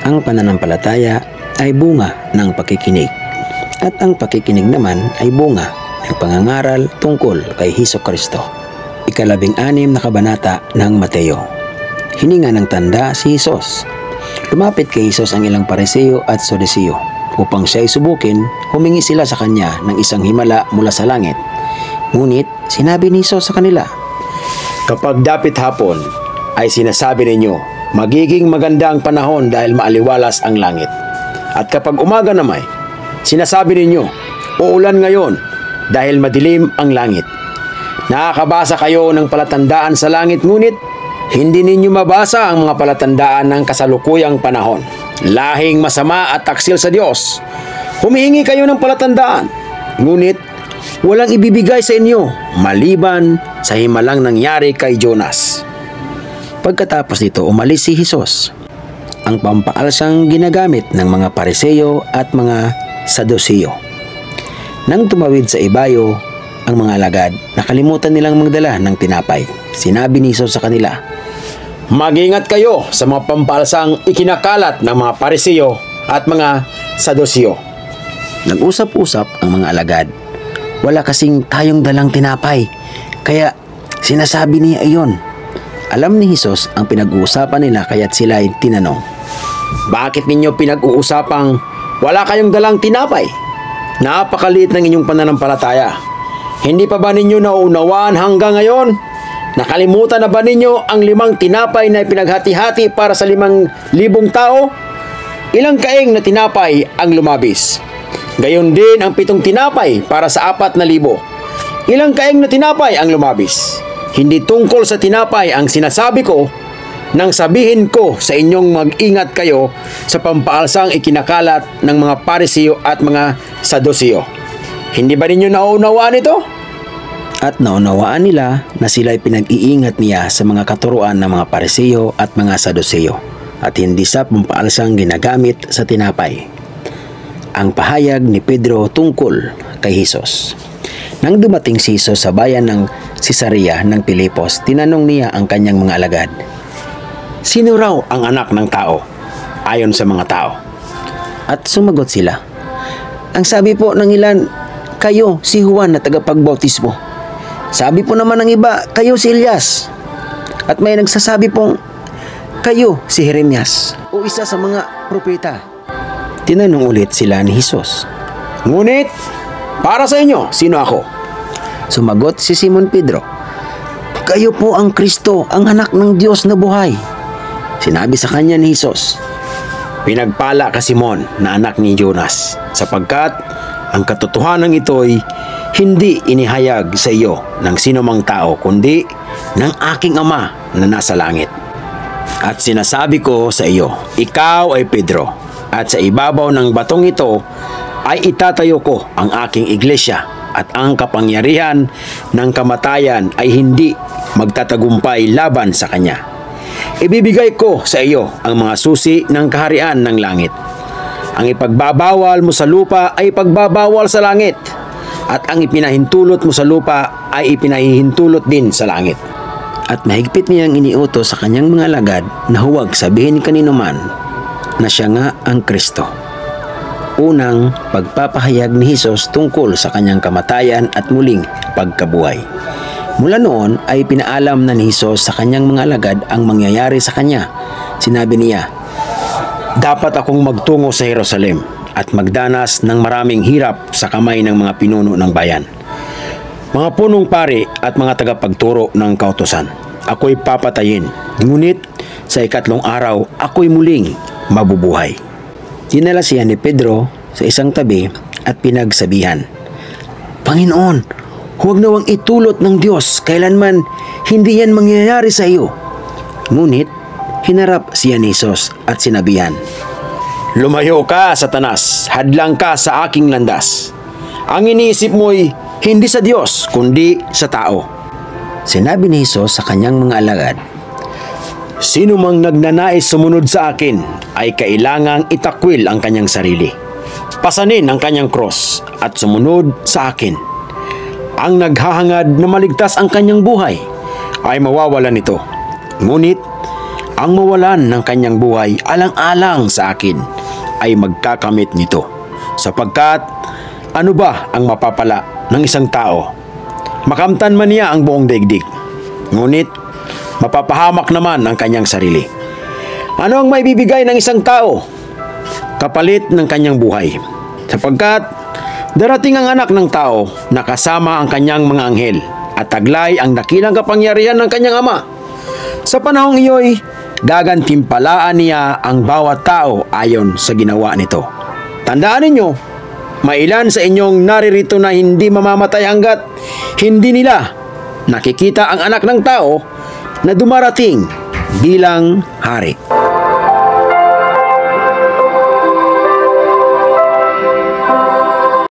Ang pananampalataya ay bunga ng pakikinig, at ang pakikinig naman ay bunga ng pangangaral tungkol kay Hesukristo. 16 na kabanata ng Mateo. Hininga ng tanda si Hesus. Lumapit kay Hesus ang ilang Pariseo at Saduceo. Upang siya'y subukin, humingi sila sa kanya ng isang himala mula sa langit. Ngunit sinabi ni Hesus sa kanila, Kapag dapit hapon, ay sinasabi ninyo, magiging maganda ang panahon dahil maaliwalas ang langit. At kapag umaga naman, sinasabi ninyo, uulan ngayon dahil madilim ang langit. Nakakabasa kayo ng palatandaan sa langit, ngunit hindi ninyo mabasa ang mga palatandaan ng kasalukuyang panahon. Lahing masama at taksil sa Diyos. Humihingi kayo ng palatandaan, ngunit walang ibibigay sa inyo maliban sa himalang nangyari kay Jonas. Pagkatapos nito, umalis si Hesus. Ang pampaalsang ginagamit ng mga Pariseo at mga Saduceo. Nang tumawid sa ibayo ang mga alagad, nakalimutan nilang magdala ng tinapay. Sinabi ni Hesus sa kanila, Mag-ingat kayo sa mga pampaalsang ikinakalat ng mga Pariseo at mga Saduceo. Nag-usap-usap ang mga alagad. Wala kasing tayong dalang tinapay, kaya sinasabi niya iyon. Alam ni Hesus ang pinag-uusapan nila, kaya't sila ay tinanong, Bakit ninyo pinag-uusapang wala kayong dalang tinapay? Napakaliit ng inyong pananampalataya. Hindi pa ba ninyo nauunawaan hanggang ngayon? Nakalimutan na ba ninyo ang 5 tinapay na pinaghati-hati para sa 5,000 tao? Ilang kaing na tinapay ang lumabis? Gayon din ang 7 tinapay para sa 4,000. Ilang kaing na tinapay ang lumabis? Hindi tungkol sa tinapay ang sinasabi ko nang sabihin ko sa inyong mag-ingat kayo sa pampaalsang ikinakalat ng mga Pariseo at mga Saduceo. Hindi ba ninyo nauunawaan ito? At naunawaan nila na sila'y pinag-iingat niya sa mga katuruan ng mga Pariseo at mga Saduceo at hindi sa pampaalsang ginagamit sa tinapay. Ang pahayag ni Pedro tungkol kay Hesus. Nang dumating si Hesus sa bayan ng Cesarea ng Pilipos, tinanong niya ang kanyang mga alagad, Sino raw ang anak ng tao ayon sa mga tao? At sumagot sila, Ang sabi po ng ilan, kayo si Juan na tagapagbautismo. Sabi po naman ng iba, kayo si Elias. At may nagsasabi pong, kayo si Jeremias o isa sa mga propeta. Tinanong ulit sila ni Hesus, Ngunit, para sa inyo, sino ako? Sumagot si Simon Pedro, Kayo po ang Kristo, ang anak ng Diyos na buhay. Sinabi sa kanya ni Hesus, Pinagpala ka Simon na anak ni Jonas, sapagkat ang katotohanan ito'y hindi inihayag sa iyo ng sinumang tao, kundi ng aking Ama na nasa langit. At sinasabi ko sa iyo, ikaw ay Pedro, at sa ibabaw ng batong ito ay itatayo ko ang aking iglesia, at ang kapangyarihan ng kamatayan ay hindi magtatagumpay laban sa kanya. Ibibigay ko sa iyo ang mga susi ng kaharian ng langit. Ang ipagbabawal mo sa lupa ay ipagbabawal sa langit, at ang ipinahintulot mo sa lupa ay ipinahihintulot din sa langit. At mahigpit niyang iniutos sa kanyang mga alagad na huwag sabihin kanino man na siya nga ang Kristo. Unang pagpapahayag ni Hesus tungkol sa kanyang kamatayan at muling pagkabuhay. Mula noon ay pinaalam na ni Hesus sa kanyang mga alagad ang mangyayari sa kanya. Sinabi niya, Dapat akong magtungo sa Jerusalem at magdanas ng maraming hirap sa kamay ng mga pinuno ng bayan, mga punong pari at mga tagapagturo ng kautusan. Ako'y papatayin, ngunit sa 3 araw ako'y muling mabubuhay. Dinala siya ni Pedro sa isang tabi at pinagsabihan, Panginoon, huwag nawang itulot ng Diyos, kailanman hindi yan mangyayari sa iyo. Ngunit hinarap siya ni Hesus at sinabihan, Lumayo ka, Satanas, hadlang ka sa aking landas. Ang iniisip mo'y hindi sa Diyos, kundi sa tao. Sinabi ni Hesus sa kanyang mga alagad, Sino mang nagnanais sumunod sa akin ay kailangang itakwil ang kanyang sarili, pasanin ang kanyang cross at sumunod sa akin. Ang naghahangad na maligtas ang kanyang buhay ay mawawalan nito. Ngunit ang mawalan ng kanyang buhay alang-alang sa akin ay magkakamit nito. Sapagkat ano ba ang mapapala ng isang tao? Makamtan man niya ang buong daigdig, ngunit mapapahamak naman ang kanyang sarili. Ano ang maibibigay ng isang tao kapalit ng kanyang buhay? Sapagkat darating ang anak ng tao na kasama ang kanyang mga anghel at taglay ang dakilang kapangyarihan ng kanyang ama. Sa panahong iyo'y gagantimpalaan niya ang bawat tao ayon sa ginawa nito. Tandaan ninyo, mailan sa inyong naririto na hindi mamamatay hanggat hindi nila nakikita ang anak ng tao na dumarating bilang hari.